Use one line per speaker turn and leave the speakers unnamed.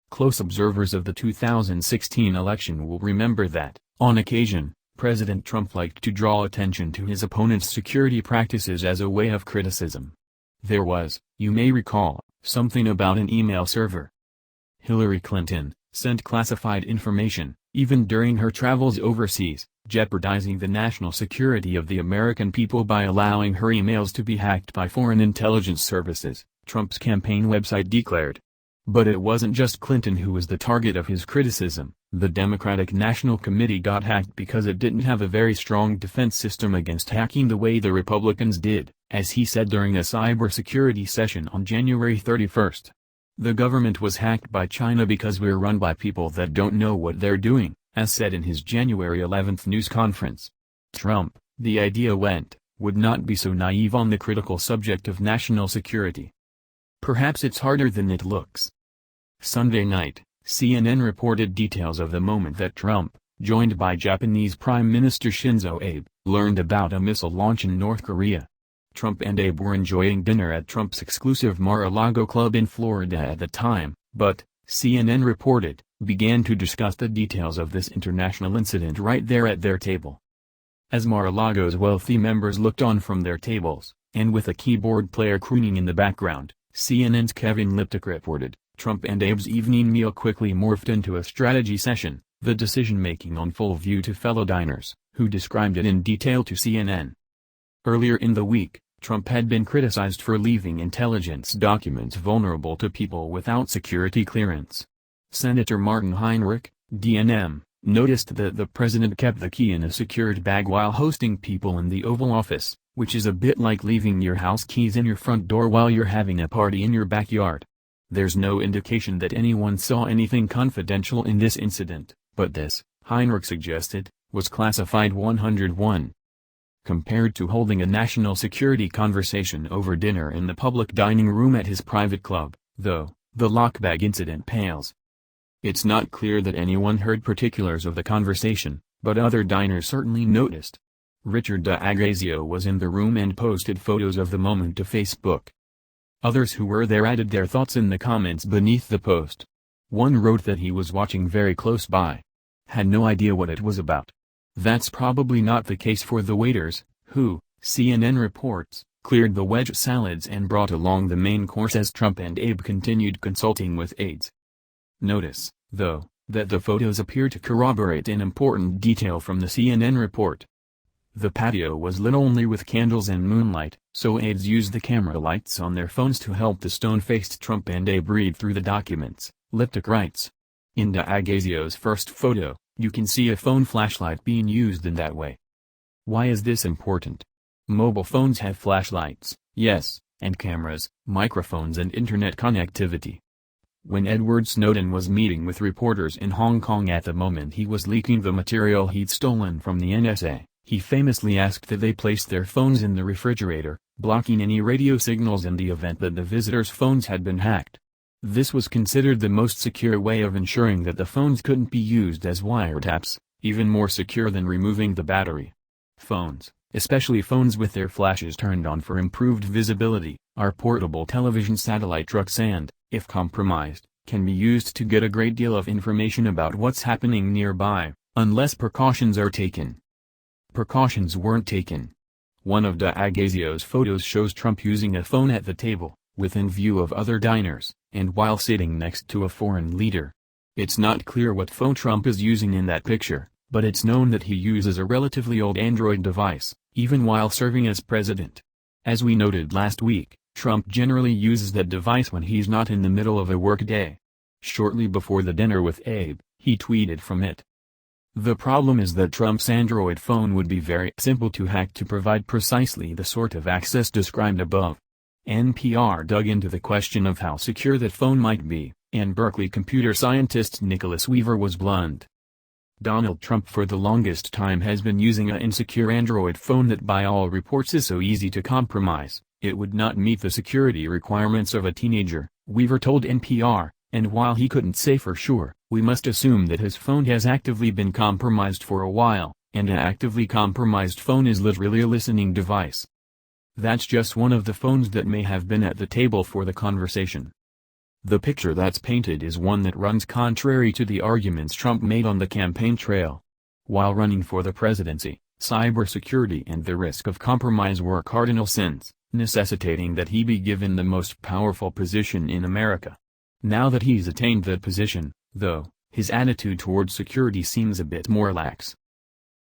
Close observers of the 2016 election will remember that, on occasion, President Trump liked to draw attention to his opponent's security practices as a way of criticism. There was, you may recall, something about an email server. Hillary Clinton sent classified information, even during her travels overseas, jeopardizing the national security of the American people by allowing her emails to be hacked by foreign intelligence services, Trump's campaign website declared. But it wasn't just Clinton who was the target of his criticism. The Democratic National Committee got hacked because it didn't have a very strong defense system against hacking the way the Republicans did, as he said during a cybersecurity session on January 31. The government was hacked by China because we're run by people that don't know what they're doing, as said in his January 11 news conference. Trump, the idea went, would not be so naive on the critical subject of national security. Perhaps it's harder than it looks. Sunday night, CNN reported details of the moment that Trump, joined by Japanese Prime Minister Shinzo Abe, learned about a missile launch in North Korea. Trump and Abe were enjoying dinner at Trump's exclusive Mar-a-Lago club in Florida at the time, but, CNN reported, began to discuss the details of this international incident right there at their table. As Mar-a-Lago's wealthy members looked on from their tables, and with a keyboard player crooning in the background, CNN's Kevin Liptak reported, Trump and Abe's evening meal quickly morphed into a strategy session, the decision-making on full view to fellow diners, who described it in detail to CNN. Earlier in the week, Trump had been criticized for leaving intelligence documents vulnerable to people without security clearance. Senator Martin Heinrich, DNM, noticed that the president kept the key in a secured bag while hosting people in the Oval Office, which is a bit like leaving your house keys in your front door while you're having a party in your backyard. There's no indication that anyone saw anything confidential in this incident, but this, Heinrich suggested, was classified 101. Compared to holding a national security conversation over dinner in the public dining room at his private club, though, the lockbag incident pales. It's not clear that anyone heard particulars of the conversation, but other diners certainly noticed. Richard D'Agazio was in the room and posted photos of the moment to Facebook. Others who were there added their thoughts in the comments beneath the post. One wrote that he was watching very close by. Had no idea what it was about. That's probably not the case for the waiters, who, CNN reports, cleared the wedge salads and brought along the main course as Trump and Abe continued consulting with aides. Notice, though, that the photos appear to corroborate an important detail from the CNN report. The patio was lit only with candles and moonlight, so aides used the camera lights on their phones to help the stone-faced Trump and Abe read through the documents, Liptak writes. In D'Agazio's first photo, you can see a phone flashlight being used in that way. Why is this important? Mobile phones have flashlights, yes, and cameras, microphones and internet connectivity. When Edward Snowden was meeting with reporters in Hong Kong at the moment he was leaking the material he'd stolen from the NSA, he famously asked that they place their phones in the refrigerator, blocking any radio signals in the event that the visitors' phones had been hacked. This was considered the most secure way of ensuring that the phones couldn't be used as wiretaps, even more secure than removing the battery. Phones, especially phones with their flashes turned on for improved visibility, are portable television satellite trucks and, if compromised, can be used to get a great deal of information about what's happening nearby, unless precautions are taken. Precautions weren't taken. One of D'Agazio's photos shows Trump using a phone at the table, within view of other diners, and while sitting next to a foreign leader. It's not clear what phone Trump is using in that picture, but it's known that he uses a relatively old Android device, even while serving as president. As we noted last week, Trump generally uses that device when he's not in the middle of a workday. Shortly before the dinner with Abe, he tweeted from it. The problem is that Trump's Android phone would be very simple to hack to provide precisely the sort of access described above. NPR dug into the question of how secure that phone might be, and Berkeley computer scientist Nicholas Weaver was blunt. Donald Trump for the longest time has been using an insecure Android phone that by all reports is so easy to compromise, it would not meet the security requirements of a teenager, Weaver told NPR, and while he couldn't say for sure, we must assume that his phone has actively been compromised for a while, And an actively compromised phone is literally a listening device. That's just one of the phones that may have been at the table for the conversation. The picture that's painted is one that runs contrary to the arguments Trump made on the campaign trail. While running for the presidency, cybersecurity and the risk of compromise were cardinal sins, necessitating that he be given the most powerful position in America. Now that he's attained that position, though, his attitude towards security seems a bit more lax.